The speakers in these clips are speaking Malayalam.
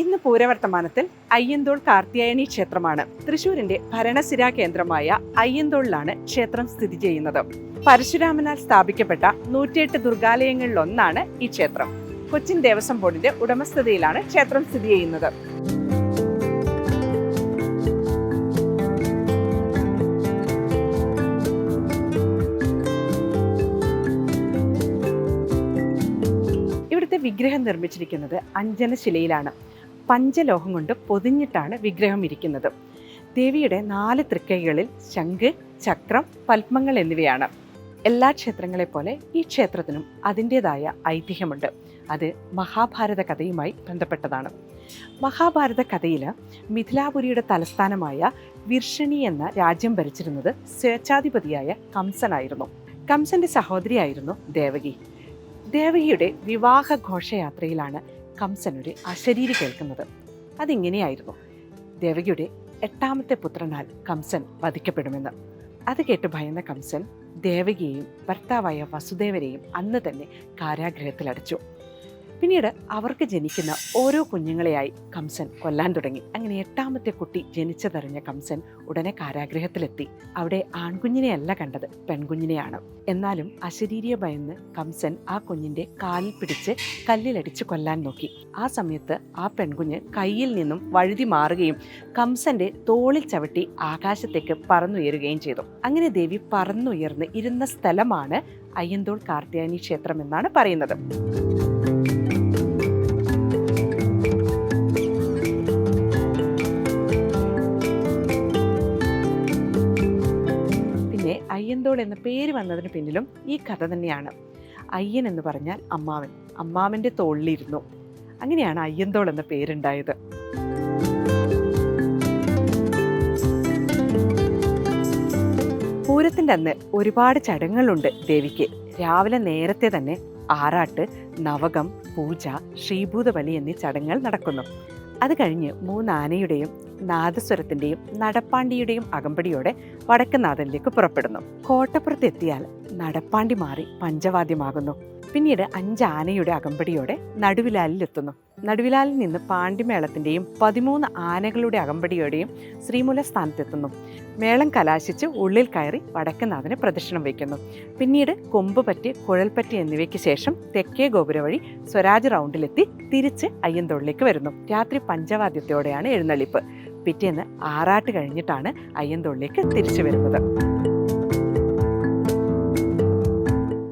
ഇന്ന് പൂരവർത്തമാനത്തിൽ അയ്യന്തോൾ കാർത്യായനി ക്ഷേത്രമാണ്. തൃശൂരിന്റെ ഭരണസിരാ കേന്ദ്രമായ അയ്യന്തോളിലാണ് ക്ഷേത്രം സ്ഥിതി ചെയ്യുന്നത്. പരശുരാമനാൽ സ്ഥാപിക്കപ്പെട്ട 108 ദുർഗാലയങ്ങളിലൊന്നാണ് ഈ ക്ഷേത്രം. കൊച്ചിൻ ദേവസ്വം ബോർഡിന്റെ ഉടമസ്ഥതയിലാണ് ക്ഷേത്രം സ്ഥിതി ചെയ്യുന്നത്. ഇവിടുത്തെ വിഗ്രഹം നിർമ്മിച്ചിരിക്കുന്നത് അഞ്ജനശിലയിലാണ്. പഞ്ചലോഹം കൊണ്ട് പൊതിഞ്ഞിട്ടാണ് വിഗ്രഹം ഇരിക്കുന്നത്. ദേവിയുടെ 4 തൃക്കൈകളിൽ ശംഖ്, ചക്രം, പത്മങ്ങൾ എന്നിവയാണ്. എല്ലാ ക്ഷേത്രങ്ങളെ പോലെ ഈ ക്ഷേത്രത്തിനും അതിൻ്റെതായ ഐതിഹ്യമുണ്ട്. അത് മഹാഭാരത കഥയുമായി ബന്ധപ്പെട്ടതാണ്. മഹാഭാരത കഥയിൽ മിഥിലാപുരിയുടെ തലസ്ഥാനമായ വിർഷണി എന്ന രാജ്യം ഭരിച്ചിരുന്നത് സ്വേച്ഛാധിപതിയായ കംസനായിരുന്നു. കംസന്റെ സഹോദരിയായിരുന്നു ദേവകി. ദേവകിയുടെ വിവാഹ ഘോഷയാത്രയിലാണ് കംസനൊരു അശരീരി കേൾക്കുന്നത്. അതിങ്ങനെയായിരുന്നു: ദേവകിയുടെ 8ാമത്തെ പുത്രനാൽ കംസൻ വധിക്കപ്പെടുമെന്ന്. അത് കേട്ട് ഭയന്ന കംസൻ ദേവകിയെയും ഭർത്താവായ വസുദേവരെയും അന്ന് തന്നെ കാരാഗൃഹത്തിലടച്ചു. പിന്നീട് അവർക്ക് ജനിക്കുന്ന ഓരോ കുഞ്ഞുങ്ങളെയായി കംസൻ കൊല്ലാൻ തുടങ്ങി. അങ്ങനെ 8ാമത്തെ കുട്ടി ജനിച്ചതറിഞ്ഞ കംസൻ ഉടനെ കാരാഗൃഹത്തിലെത്തി. അവിടെ ആൺകുഞ്ഞിനെയല്ല കണ്ടത്, പെൺകുഞ്ഞിനെയാണ്. എന്നാലും അശരീരിയെ ഭയന്ന് കംസൻ ആ കുഞ്ഞിന്റെ കാലിൽ പിടിച്ച് കല്ലിലടിച്ച് കൊല്ലാൻ നോക്കി. ആ സമയത്ത് ആ പെൺകുഞ്ഞ് കയ്യിൽ നിന്നും വഴുതി മാറുകയും കംസന്റെ തോളിൽ ചവിട്ടി ആകാശത്തേക്ക് പറന്നുയരുകയും ചെയ്തു. അങ്ങനെ ദേവി പറന്നുയർന്ന് ഇരുന്ന സ്ഥലമാണ് അയ്യന്തോൾ കാർത്യായനി ക്ഷേത്രം എന്നാണ് പറയുന്നത്. അയ്യന്തോൾ എന്ന പേര് വന്നതിന് പിന്നിലും ഈ കഥ തന്നെയാണ്. അയ്യൻ എന്ന് പറഞ്ഞാൽ അമ്മാവൻ, അമ്മാവന്റെ തോളിലിരുന്നു. അങ്ങനെയാണ് അയ്യന്തോൾ എന്ന പേരുണ്ടായത്. പൂരത്തിന്റെ അന്ന് ഒരുപാട് ചടങ്ങുകളുണ്ട് ദേവിക്ക്. രാവിലെ നേരത്തെ തന്നെ ആറാട്ട്, നവകം, പൂജ, ശ്രീഭൂതബലി എന്നീ ചടങ്ങുകൾ നടക്കുന്നു. അത് കഴിഞ്ഞ് 3 ആനയുടെയും നാദസ്വരത്തിന്റെയും നടപ്പാണ്ടിയുടെയും അകമ്പടിയോടെ വടക്കുനാഥനിലേക്ക് പുറപ്പെടുന്നു. കോട്ടപ്പുറത്ത് എത്തിയാൽ നടപ്പാണ്ടി മാറി പഞ്ചവാദ്യമാകുന്നു. പിന്നീട് 5 ആനയുടെ അകമ്പടിയോടെ നടുവിലാലിൽ എത്തുന്നു. നടുവിലാലിൽ നിന്ന് പാണ്ടിമേളത്തിന്റെയും 13 ആനകളുടെ അകമ്പടിയോടെയും ശ്രീമൂല സ്ഥാനത്തെത്തുന്നു. മേളം കലാശിച്ച് ഉള്ളിൽ കയറി വടക്കുനാഥന് പ്രദക്ഷിണം വയ്ക്കുന്നു. പിന്നീട് കൊമ്പുപറ്റ്, കുഴൽപ്പറ്റ് എന്നിവയ്ക്ക് ശേഷം തെക്കേ ഗോപുര വഴി സ്വരാജ് റൗണ്ടിലെത്തി തിരിച്ച് അയ്യന്തോളിലേക്ക് വരുന്നു. രാത്രി പഞ്ചവാദ്യത്തോടെയാണ് എഴുന്നള്ളിപ്പ്. പിറ്റേന്ന് ആറാട്ട് കഴിഞ്ഞിട്ടാണ് അയ്യന്തോളിലേക്ക് തിരിച്ചു വരുന്നത്.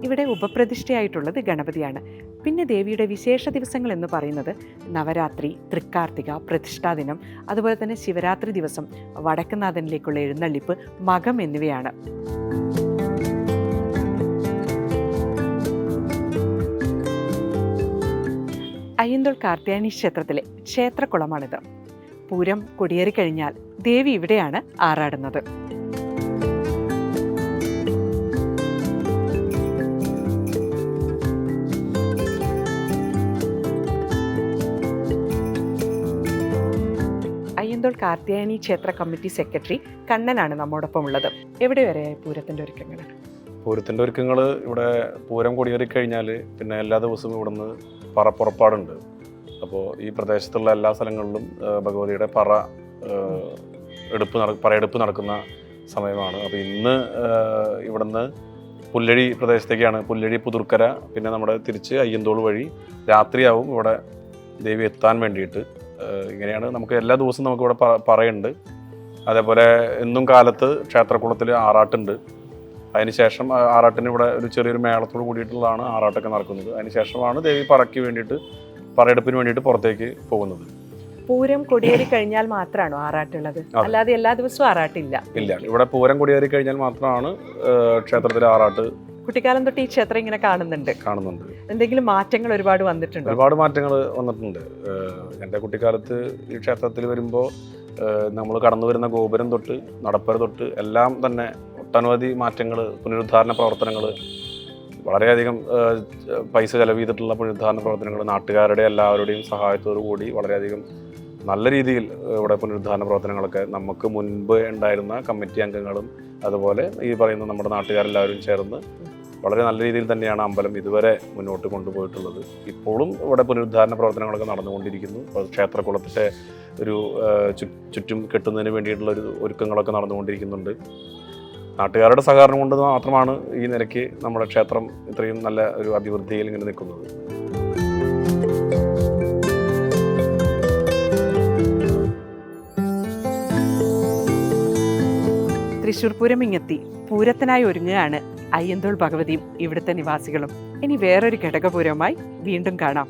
ഇവിടെ ഉപപ്രതിഷ്ഠയായിട്ടുള്ളത് ഗണപതിയാണ്. പിന്നെ ദേവിയുടെ വിശേഷ ദിവസങ്ങൾ എന്ന് പറയുന്നത് നവരാത്രി, തൃക്കാർത്തിക, പ്രതിഷ്ഠാദിനം, അതുപോലെ തന്നെ ശിവരാത്രി ദിവസം വടക്കുനാഥനിലേക്കുള്ള എഴുന്നള്ളിപ്പ്, മകം എന്നിവയാണ്. അയ്യന്തോൾ കാർത്യായനി ക്ഷേത്രത്തിലെ ക്ഷേത്രക്കുളമാണിത്. പൂരം കൊടിയേറിക്കഴിഞ്ഞാൽ ദേവി ഇവിടെയാണ് ആറാടുന്നത്. അയ്യന്തോൾ കാർത്യായനി ക്ഷേത്ര കമ്മിറ്റി സെക്രട്ടറി കണ്ണനാണ് നമ്മോടൊപ്പം ഉള്ളത്. എവിടെ വരെയായി പൂരത്തിൻ്റെ ഒരുക്കങ്ങൾ? പൂരത്തിൻ്റെ ഒരുക്കങ്ങൾ ഇവിടെ പൂരം കൊടിയേറി കഴിഞ്ഞാൽ പിന്നെ എല്ലാ ദിവസവും ഇവിടുന്ന് പറപ്പുറപ്പാടുണ്ട്. അപ്പോൾ ഈ പ്രദേശത്തുള്ള എല്ലാ സ്ഥലങ്ങളിലും ഭഗവതിയുടെ പറയെടുപ്പ് നടക്കുന്ന സമയമാണ്. അപ്പോൾ ഇന്ന് ഇവിടുന്ന് പുല്ലഴി പ്രദേശത്തേക്കാണ്. പുല്ലഴി, പുതുർക്കര, പിന്നെ നമ്മുടെ തിരിച്ച് അയ്യന്തോൾ വഴി രാത്രിയാവും ഇവിടെ ദേവി എത്താൻ വേണ്ടിയിട്ട്. ഇങ്ങനെയാണ് നമുക്ക് എല്ലാ ദിവസവും നമുക്കിവിടെ പറയുണ്ട്. അതേപോലെ എന്നും കാലത്ത് ക്ഷേത്രക്കുളത്തിൽ ആറാട്ടുണ്ട്. അതിനുശേഷം ആറാട്ടിന് ഇവിടെ ഒരു ചെറിയൊരു മേളത്തോട് കൂടിയിട്ടുള്ളതാണ് ആറാട്ടൊക്കെ നടക്കുന്നത്. അതിനുശേഷമാണ് ദേവി പറയെടുപ്പിന് വേണ്ടിയിട്ട് പുറത്തേക്ക് പോകുന്നത്. പൂരം കൊടിയേറി കഴിഞ്ഞാൽ മാത്രമാണോ ആറാട്ടുള്ളത്? അല്ലാതെ എല്ലാ ദിവസവും ആറാട്ടില്ല? ഇല്ല, ഇവിടെ പൂരം കൊടിയേറി കഴിഞ്ഞാൽ മാത്രമാണ് ക്ഷേത്രത്തിലെ ആറാട്ട്. കുട്ടിക്കാലം തൊട്ട് ഈ ക്ഷേത്രം ഇങ്ങനെ കാണുന്നുണ്ട്. എന്തെങ്കിലും മാറ്റങ്ങൾ ഒരുപാട് വന്നിട്ടുണ്ട്? ഒരുപാട് മാറ്റങ്ങൾ വന്നിട്ടുണ്ട്. എൻ്റെ കുട്ടിക്കാലത്ത് ഈ ക്ഷേത്രത്തിൽ വരുമ്പോൾ നമ്മൾ കടന്നു വരുന്ന ഗോപുരം തൊട്ട് നടപ്പര തൊട്ട് എല്ലാം തന്നെ ഒട്ടനവധി മാറ്റങ്ങൾ, പുനരുദ്ധാരണ പ്രവർത്തനങ്ങൾ, വളരെയധികം പൈസ ചെലവ് ചെയ്തിട്ടുള്ള പുനരുദ്ധാരണ പ്രവർത്തനങ്ങൾ, നാട്ടുകാരുടെ എല്ലാവരുടെയും സഹായത്തോടു കൂടി വളരെയധികം നല്ല രീതിയിൽ ഇവിടെ പുനരുദ്ധാരണ പ്രവർത്തനങ്ങളൊക്കെ നമുക്ക് മുൻപ് ഉണ്ടായിരുന്ന കമ്മിറ്റി അംഗങ്ങളും അതുപോലെ ഈ പറയുന്ന നമ്മുടെ നാട്ടുകാരെല്ലാവരും ചേർന്ന് വളരെ നല്ല രീതിയിൽ തന്നെയാണ് അമ്പലം ഇതുവരെ മുന്നോട്ട് കൊണ്ടുപോയിട്ടുള്ളത്. ഇപ്പോഴും ഇവിടെ പുനരുദ്ധാരണ പ്രവർത്തനങ്ങളൊക്കെ നടന്നുകൊണ്ടിരിക്കുന്നു. ക്ഷേത്രകുളത്തിൻ്റെ ഒരു ചുറ്റും കെട്ടുന്നതിന് വേണ്ടിയിട്ടുള്ള ഒരു ഒരുക്കങ്ങളൊക്കെ നടന്നുകൊണ്ടിരിക്കുന്നുണ്ട്. നാട്ടുകാരുടെ സഹകരണം കൊണ്ട് മാത്രമാണ് ഈ നിലയ്ക്ക് നമ്മുടെ ക്ഷേത്രം ഇത്രയും നല്ല ഒരു അഭിവൃദ്ധിയിൽ ഇങ്ങനെ നിൽക്കുന്നത്. തൃശ്ശൂർ പൂരം ഇങ്ങെത്തി. പൂരത്തിനായി ഒരുങ്ങുകയാണ് അയ്യന്തോൾ ഭഗവതിയും ഇവിടുത്തെ നിവാസികളും. ഇനി വേറൊരു ഘടകപൂരവുമായി വീണ്ടും കാണാം.